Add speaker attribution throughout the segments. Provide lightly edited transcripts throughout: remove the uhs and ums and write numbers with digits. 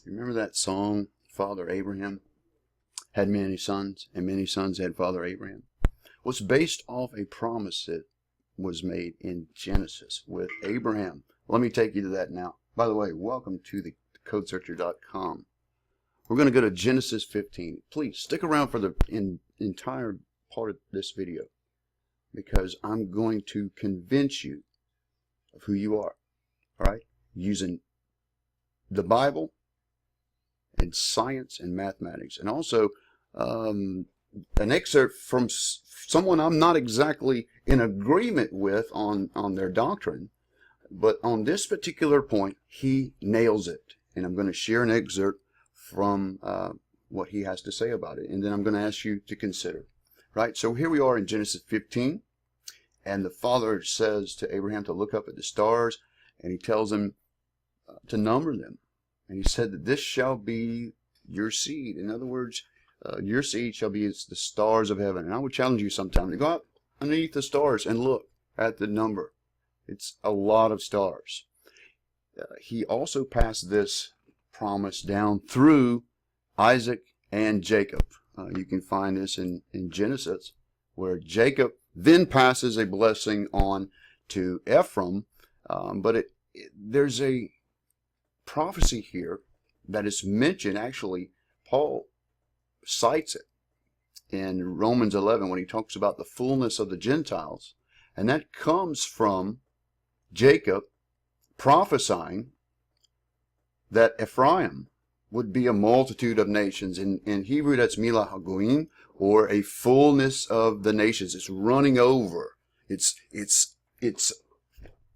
Speaker 1: Remember that song, Father Abraham had many sons, and many sons had Father Abraham? Well, it's based off a promise that was made in Genesis with Abraham. Let me take you to that now. By the way, welcome to TheCodeSearcher.com. We're going to go to Genesis 15. Please stick around for the entire part of this video, because I'm going to convince you of who you are, all right, using the Bible and science and mathematics, and also an excerpt from someone I'm not exactly in agreement with on their doctrine, but on this particular point, he nails it. And I'm going to share an excerpt from what he has to say about it, and then I'm going to ask you to consider. Right, so here we are in Genesis 15, and the father says to Abraham to look up at the stars, and he tells him to number them. And he said that this shall be your seed. In other words, your seed shall be as the stars of heaven. And I would challenge you sometime to go out underneath the stars and look at the number. It's a lot of stars. He also passed this promise down through Isaac and Jacob. You can find this in Genesis, where Jacob then passes a blessing on to Ephraim. But there's a prophecy here that is mentioned. Actually, Paul cites it in Romans 11 when he talks about the fullness of the Gentiles. And that comes from Jacob prophesying that Ephraim would be a multitude of nations. In Hebrew, that's Milah Hagoyim, or a fullness of the nations. It's running over. It's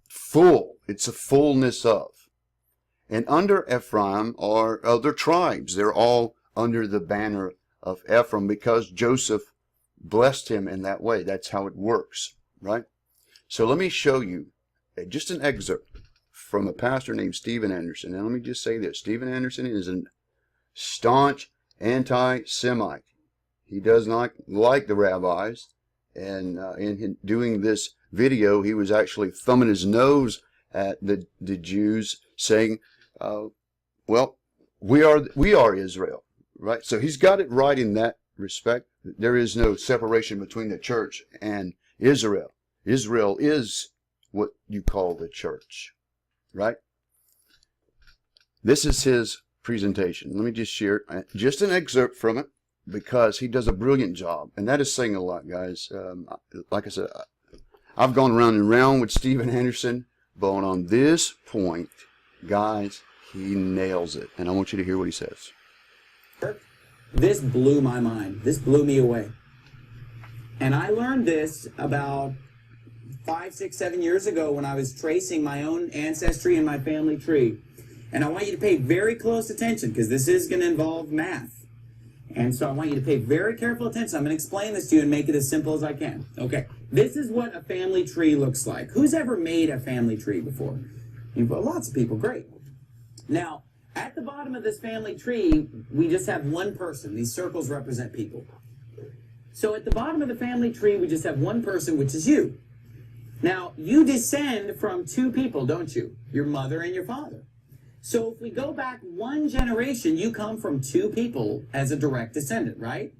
Speaker 1: full. It's a fullness of. And under Ephraim are other tribes. They're all under the banner of Ephraim because Joseph blessed him in that way. That's how it works, right? So let me show you just an excerpt from a pastor named Steven Anderson. And let me just say this. Steven Anderson is a staunch anti-Semite. He does not like the rabbis. And in doing this video, he was actually thumbing his nose at the Jews, saying, well, we are Israel, right? So he's got it right in that respect. There is no separation between the church and Israel. Israel is what you call the church, right? This is his presentation. Let me just share just an excerpt from it, because he does a brilliant job, and that is saying a lot, guys. Like I said, I've gone round and round with Steven Anderson, but on this point, guys, he nails it, and I want you to hear what he says.
Speaker 2: This blew my mind. This blew me away. And I learned this about 5, 6, 7 years ago when I was tracing my own ancestry and my family tree. And I want you to pay very close attention, because this is going to involve math. And so I want you to pay very careful attention. I'm going to explain this to you and make it as simple as I can. Okay, this is what a family tree looks like. Who's ever made a family tree before? Well, lots of people, great. Now, at the bottom of this family tree, we just have one person. These circles represent people. So at the bottom of the family tree, we just have one person, which is you. Now, you descend from two people, don't you? Your mother and your father. So if we go back one generation, you come from two people as a direct descendant, right?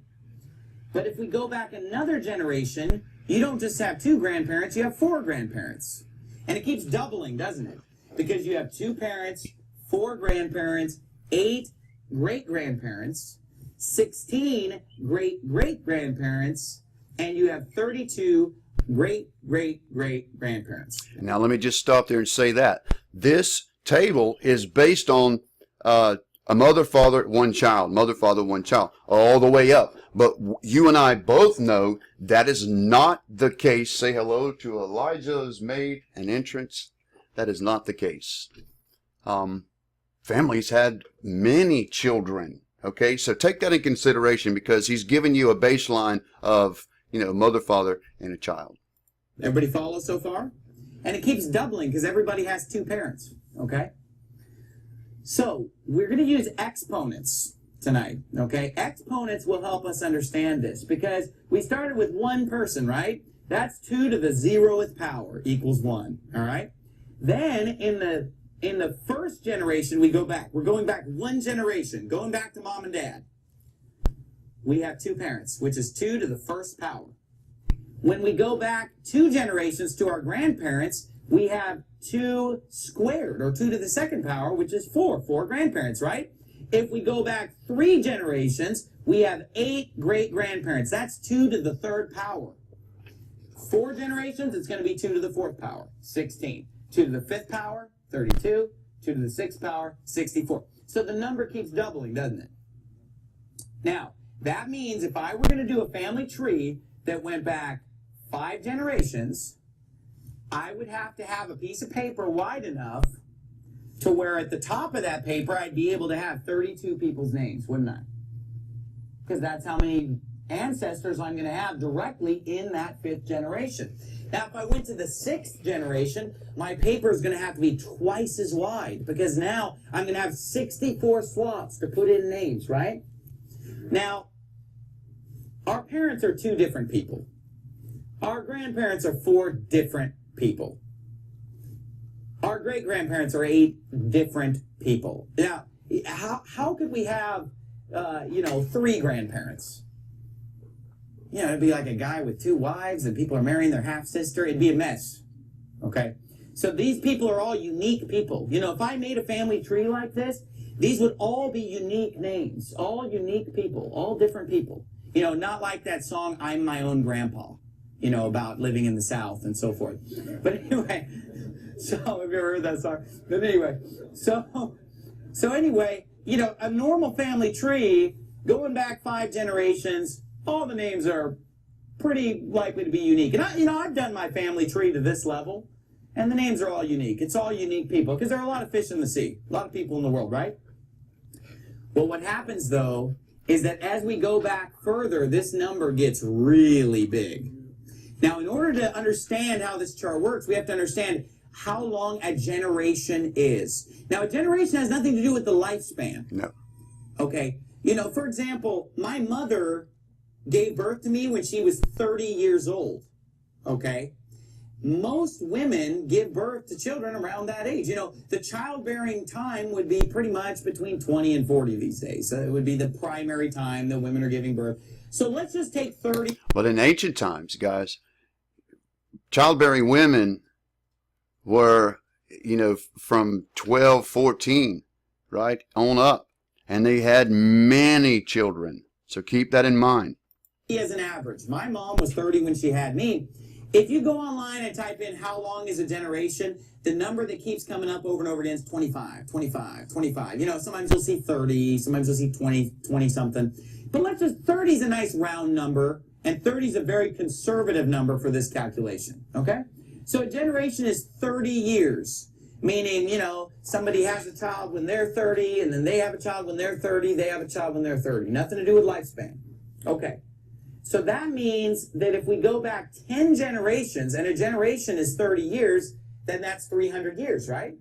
Speaker 2: But if we go back another generation, you don't just have two grandparents, you have 4 grandparents. And it keeps doubling, doesn't it? Because you have 2 parents, 4 grandparents, 8 great-grandparents, 16 great-great-grandparents, and you have 32 great-great-great-grandparents.
Speaker 1: Now let me just stop there and say that. This table is based on a mother, father, one child, mother, father, one child, all the way up. But you and I both know that is not the case. Say hello to Elijah's made an entrance. That is not the case. Families had many children. Okay, so take that in consideration, because he's giving you a baseline of, mother, father, and a child.
Speaker 2: Everybody follow so far? And it keeps doubling because everybody has 2 parents. Okay? So, we're going to use exponents tonight. Okay? Exponents will help us understand this, because we started with one person, right? That's 2 to the 0th power equals 1. All right? Then, in the in the first generation, we go back. We're going back one generation, going back to mom and dad. We have 2 parents, which is 2 to the first power. When we go back 2 generations to our grandparents, we have 2 squared, or 2 to the second power, which is 4 grandparents, right? If we go back 3 generations, we have 8 great-grandparents. That's 2 to the third power. 4 generations, it's going to be 2 to the fourth power, 16. 2 to the fifth power, 32. 2 to the sixth power, 64. So the number keeps doubling, doesn't it? Now, that means if I were going to do a family tree that went back 5 generations, I would have to have a piece of paper wide enough to where at the top of that paper I'd be able to have 32 people's names, wouldn't I? Because that's how many ancestors I'm going to have directly in that 5th generation. Now, if I went to the 6th generation, my paper is going to have to be twice as wide, because now I'm going to have 64 slots to put in names, right? Now, our parents are 2 different people. Our grandparents are 4 different people. Our great-grandparents are 8 different people. Now, how could we have, 3 grandparents? You know, it'd be like a guy with 2 wives and people are marrying their half-sister. It'd be a mess, okay? So these people are all unique people. You know, if I made a family tree like this, these would all be unique names, all unique people, all different people. You know, not like that song, I'm My Own Grandpa, you know, about living in the South and so forth. But anyway, so have you ever heard that song? But anyway, so anyway, you know, a normal family tree, going back 5 generations, all the names are pretty likely to be unique. And I've done my family tree to this level, and the names are all unique. It's all unique people, because there are a lot of fish in the sea, a lot of people in the world, right? Well, what happens, though, is that as we go back further, this number gets really big. Now, in order to understand how this chart works, we have to understand how long a generation is. Now, a generation has nothing to do with the lifespan.
Speaker 1: No.
Speaker 2: Okay? You know, for example, my mother gave birth to me when she was 30 years old. Okay? Most women give birth to children around that age. You know, the childbearing time would be pretty much between 20 and 40 these days. So it would be the primary time that women are giving birth. So let's just take 30.
Speaker 1: But in ancient times, guys, childbearing women were, you know, from 12, 14, right, on up. And they had many children. So keep that in mind.
Speaker 2: As an average. My mom was 30 when she had me. If you go online and type in how long is a generation, the number that keeps coming up over and over again is 25, 25, 25. You know, sometimes you'll see 30, sometimes you'll see 20, 20 something. But let's just, 30 is a nice round number, and 30 is a very conservative number for this calculation, okay? So a generation is 30 years, meaning, you know, somebody has a child when they're 30, and then they have a child when they're 30, they have a child when they're 30. Nothing to do with lifespan. Okay. So that means that if we go back 10 generations, and a generation is 30 years, then that's 300 years, right?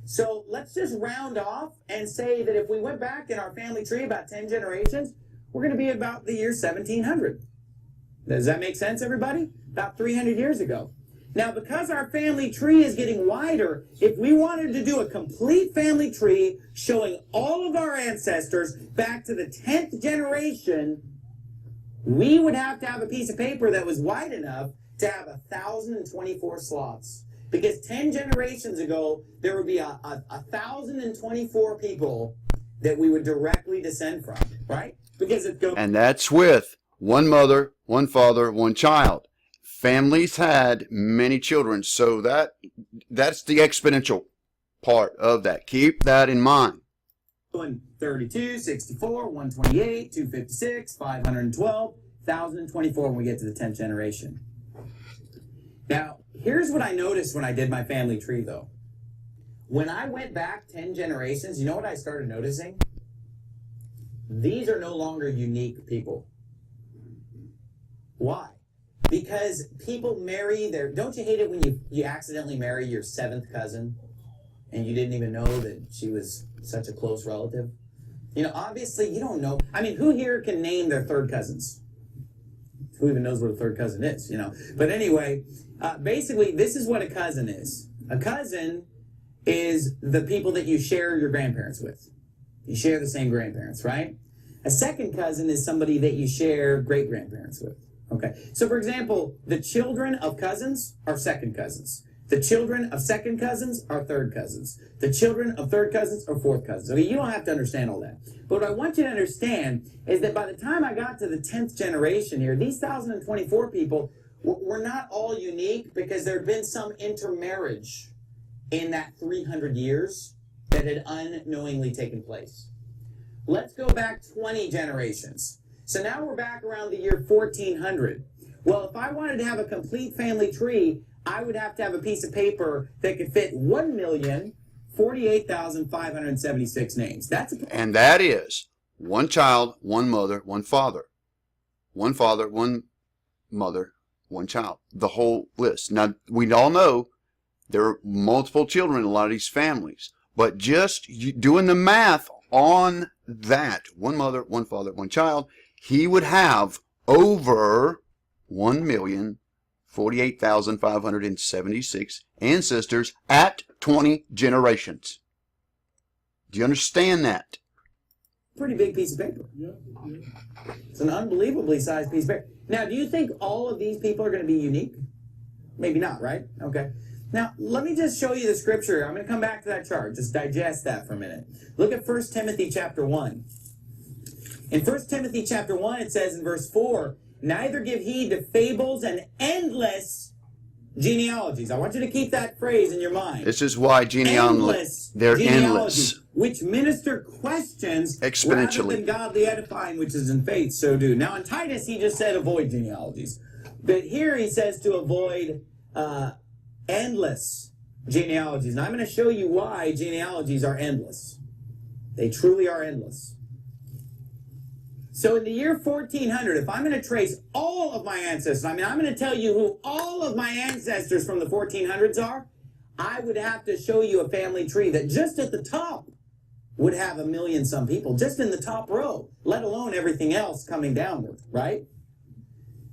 Speaker 2: So let's just round off and say that if we went back in our family tree about 10 generations, we're going to be about the year 1700. Does that make sense, everybody? About 300 years ago. Now, because our family tree is getting wider, if we wanted to do a complete family tree showing all of our ancestors back to the 10th generation, we would have to have a piece of paper that was wide enough to have 1,024 slots. Because 10 generations ago, there would be 1,024 people that we would directly descend from, right? Because it goes.
Speaker 1: And that's with one mother, one father, one child. Families had many children, so that's the exponential part of that. Keep that in mind.
Speaker 2: 32, 64, 128, 256, 512, 1,024 when we get to the 10th generation. Now, here's what I noticed when I did my family tree, though. When I went back 10 generations, you know what I started noticing? These are no longer unique people. Why? Because people marry their... Don't you hate it when you accidentally marry your 7th cousin and you didn't even know that she was such a close relative? You know, obviously, you don't know. I mean, who here can name their 3rd cousins? Who even knows what a 3rd cousin is, you know? But anyway, basically, this is what a cousin is. A cousin is the people that you share your grandparents with. You share the same grandparents, right? A second cousin is somebody that you share great-grandparents with. Okay, so for example, the children of cousins are second cousins. The children of second cousins are third cousins. The children of third cousins are fourth cousins. Okay, you don't have to understand all that. But what I want you to understand is that by the time I got to the 10th generation here, these 1,024 people were not all unique because there had been some intermarriage in that 300 years that had unknowingly taken place. Let's go back 20 generations. So now we're back around the year 1400. Well, if I wanted to have a complete family tree, I would have to have a piece of paper that could fit 1,048,576 names.
Speaker 1: And that is one child, one mother, one father. One father, one mother, one child. The whole list. Now, we all know there are multiple children in a lot of these families. But just doing the math on that, one mother, one father, one child, he would have over 1,048,576 ancestors at 20 generations. Do you understand that?
Speaker 2: Pretty big piece of paper. It's an unbelievably sized piece of paper. Now, do you think all of these people are going to be unique? Maybe not, right? Okay. Now, let me just show you the scripture. I'm going to come back to that chart. Just digest that for a minute. Look at 1 Timothy chapter 1. In 1 Timothy chapter 1, it says in verse 4, neither give heed to fables and endless genealogies. I want you to keep that phrase in your mind.
Speaker 1: This is why genealogies, they're endless.
Speaker 2: Which minister questions
Speaker 1: exponentially
Speaker 2: rather than godly edifying, which is in faith, so do. Now in Titus, he just said avoid genealogies. But here he says to avoid endless genealogies. Now I'm going to show you why genealogies are endless. They truly are endless. So in the year 1400, if I'm going to trace all of my ancestors, I'm going to tell you who all of my ancestors from the 1400s are, I would have to show you a family tree that just at the top would have 1 million some people, just in the top row, let alone everything else coming downward, right?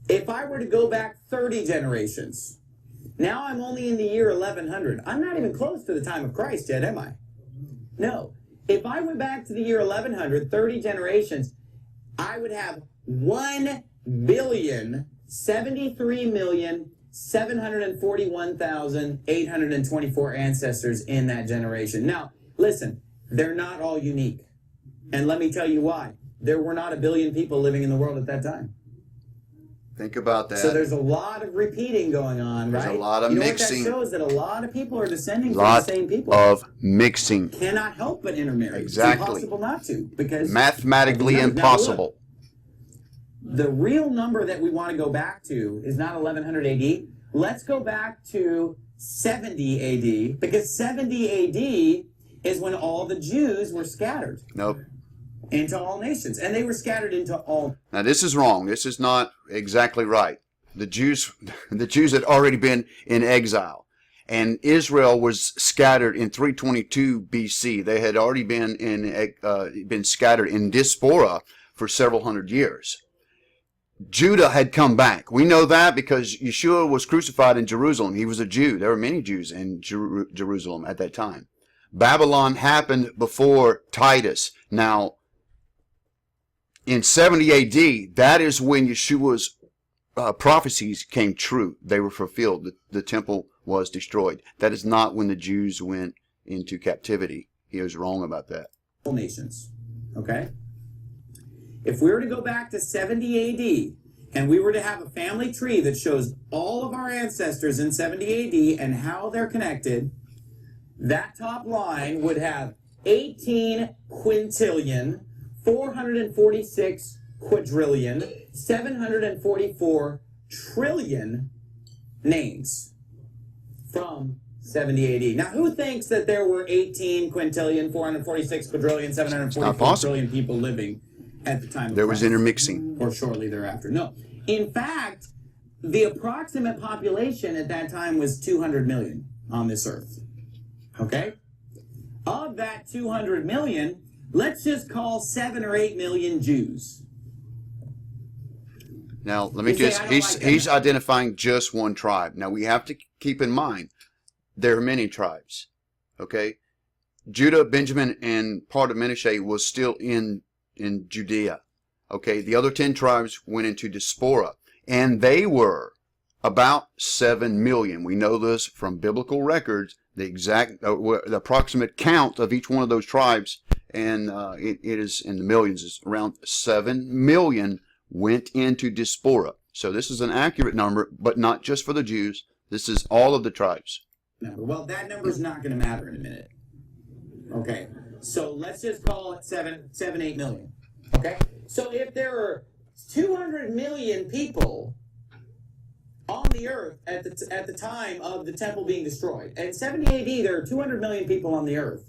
Speaker 2: If I were to go back 30 generations, now I'm only in the year 1100. I'm not even close to the time of Christ yet, am I? No. If I went back to the year 1100, 30 generations, I would have 1,073,741,824 ancestors in that generation. Now, listen, they're not all unique. And let me tell you why. There were not 1 billion people living in the world at that time.
Speaker 1: Think about that.
Speaker 2: So there's a lot of repeating going on, right?
Speaker 1: There's a lot of mixing.
Speaker 2: What that shows that a lot of people are descending from the same people.
Speaker 1: Of mixing.
Speaker 2: Cannot help but intermarry.
Speaker 1: Exactly.
Speaker 2: It's impossible not to, because
Speaker 1: mathematically impossible.
Speaker 2: The real number that we want to go back to is not 1100 AD. Let's go back to 70 AD, because 70 AD is when all the Jews were scattered.
Speaker 1: Nope.
Speaker 2: Into all nations. And they were scattered into all...
Speaker 1: Now this is wrong. This is not exactly right. The Jews had already been in exile. And Israel was scattered in 322 BC. They had already been scattered in diaspora for several hundred years. Judah had come back. We know that because Yeshua was crucified in Jerusalem. He was a Jew. There were many Jews in Jerusalem at that time. Babylon happened before Titus. Now, in 70 AD, that is when Yeshua's prophecies came true. They were fulfilled. The temple was destroyed. That is not when the Jews went into captivity. He was wrong about that.
Speaker 2: All nations. Okay? If we were to go back to 70 AD, and we were to have a family tree that shows all of our ancestors in 70 AD and how they're connected, that top line would have 18 quintillion, 446 quadrillion, 744 trillion names from 70 AD. Now, who thinks that there were 18 quintillion, 446 quadrillion, 744 trillion people living at the time of
Speaker 1: There was intermixing.
Speaker 2: Or shortly thereafter? No. In fact, the approximate population at that time was 200 million on this earth. Okay? Of that 200 million, let's just call 7 or 8 million Jews.
Speaker 1: Now, let me he's identifying just one tribe. Now, we have to keep in mind, there are many tribes. Okay, Judah, Benjamin, and part of Manasseh was still in Judea. Okay, the other 10 tribes went into diaspora, and they were about 7 million. We know this from biblical records, the exact, the approximate count of each one of those tribes, and it is in the millions. It's around 7 million went into diaspora. So this is an accurate number, but not just for the Jews. This is all of the tribes.
Speaker 2: Well, that number's not going to matter in a minute. Okay, so let's just call it 8 million. Okay, so if there are 200 million people on the earth at the time of the temple being destroyed, in 70 AD there are 200 million people on the earth,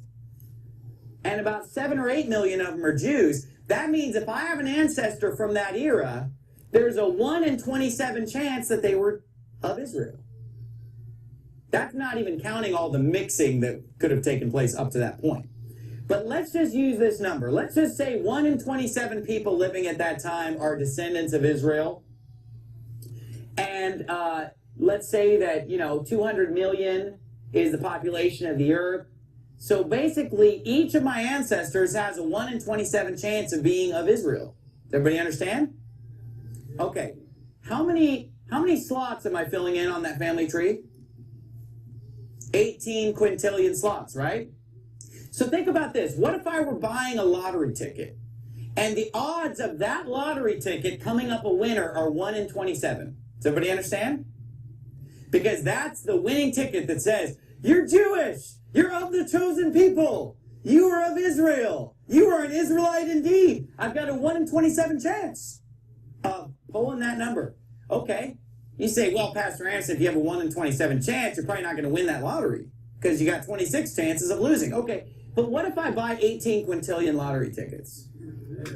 Speaker 2: and about 7 or 8 million of them are Jews. That means if I have an ancestor from that era, there's a 1 in 27 chance that they were of Israel. That's not even counting all the mixing that could have taken place up to that point. But let's just use this number. Let's just say 1 in 27 people living at that time are descendants of Israel. And let's say that, 200 million is the population of the earth. So basically, each of my ancestors has a 1 in 27 chance of being of Israel. Does everybody understand? Okay. How many slots am I filling in on that family tree? 18 quintillion slots, right? So think about this. What if I were buying a lottery ticket, and the odds of that lottery ticket coming up a winner are 1 in 27? Does everybody understand? Because that's the winning ticket that says, you're Jewish, you're of the chosen people, you are of Israel, you are an Israelite indeed. I've got a 1 in 27 chance of pulling that number. Okay. You say, well, Pastor Anderson, if you have a 1 in 27 chance, you're probably not going to win that lottery because you got 26 chances of losing. Okay, but what if I buy 18 quintillion lottery tickets?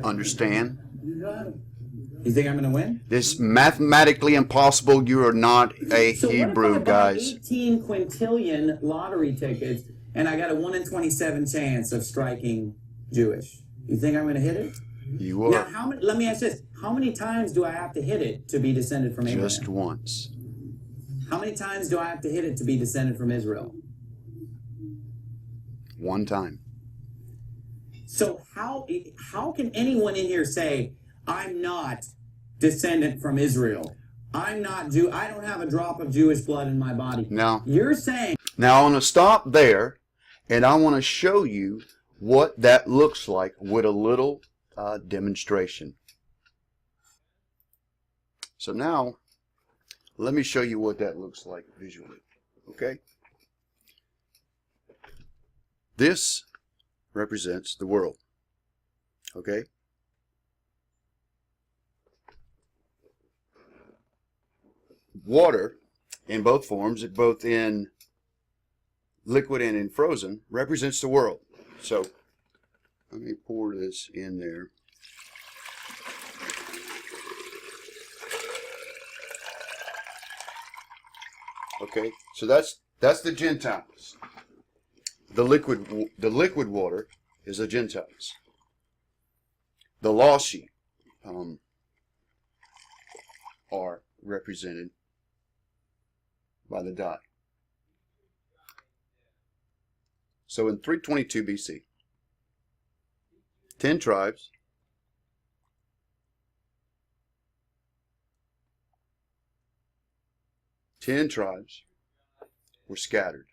Speaker 1: Understand?
Speaker 2: You think I'm going to win?
Speaker 1: It's mathematically impossible. You are not a Hebrew, guys.
Speaker 2: What if I buy 18 quintillion lottery tickets and I got a 1 in 27 chance of striking Jewish? You think I'm going to hit it?
Speaker 1: You are.
Speaker 2: Now, let me ask this. How many times do I have to hit it to be descended from Abraham?
Speaker 1: Just once.
Speaker 2: How many times do I have to hit it to be descended from Israel?
Speaker 1: One time.
Speaker 2: So how can anyone in here say, I'm not descendant from Israel? I'm not Jew. I don't have a drop of Jewish blood in my body.
Speaker 1: Now,
Speaker 2: you're saying...
Speaker 1: Now, I want to stop there, and I want to show you what that looks like with a little demonstration. So now, let me show you what that looks like visually. Okay? This represents the world. Okay? Water, in both forms, both in liquid and in frozen, represents the world. So, let me pour this in there. Okay, so that's the Gentiles. The liquid water is the Gentiles. The lost sheep are represented by the dye. So in 322 BC, 10 tribes were scattered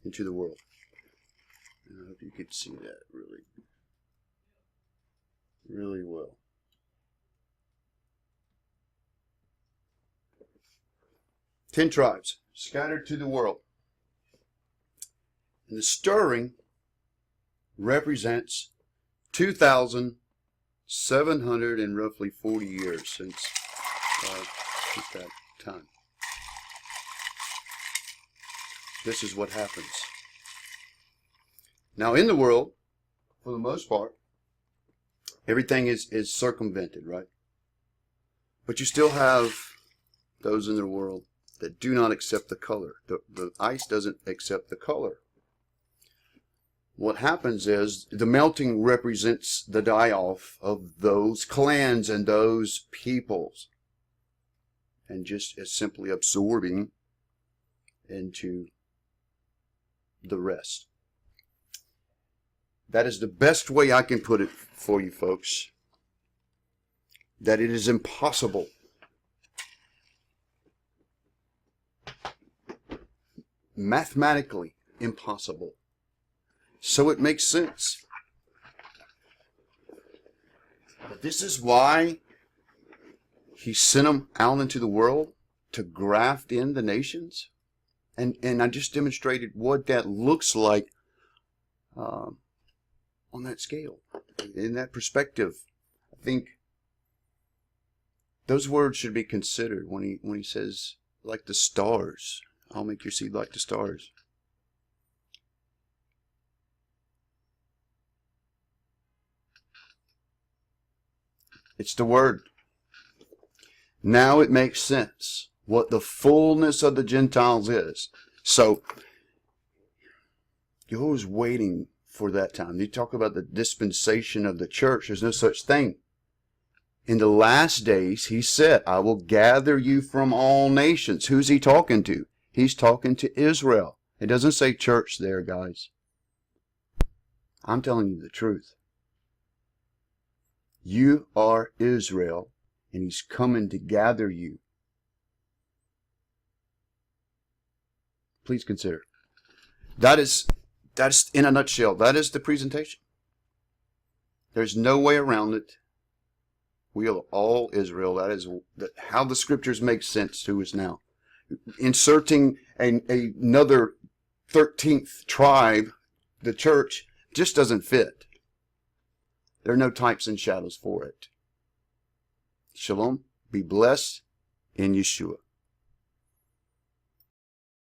Speaker 1: into the world. And I hope you could see that really well. Ten tribes scattered to the world. And the stirring represents 2,700 and roughly 40 years since that time. This is what happens. Now in the world, for the most part, everything is circumvented, right? But you still have those in the world that do not accept the color. The ice doesn't accept the color. What happens is the melting represents the die-off of those clans and those peoples, and just as simply absorbing into the rest. That is the best way I can put it for you folks. That it is impossible mathematically impossible. So it makes sense. But this is why he sent them out into the world to graft in the nations. And I just demonstrated what that looks like on that scale. In that perspective, I think those words should be considered when he says, like the stars. I'll make your seed like the stars. It's the word. Now it makes sense what the fullness of the Gentiles is. So, you're always waiting for that time. You talk about the dispensation of the church. There's no such thing. In the last days, he said, I will gather you from all nations. Who's he talking to? He's talking to Israel. It doesn't say church there, guys. I'm telling you the truth. You are Israel, and he's coming to gather you. Please consider. That's in a nutshell. That is the presentation. There's no way around it. We are all Israel. That is how the scriptures make sense to us now. Inserting another 13th tribe, the church, just doesn't fit. There are no types and shadows for it. Shalom. Be blessed in Yeshua.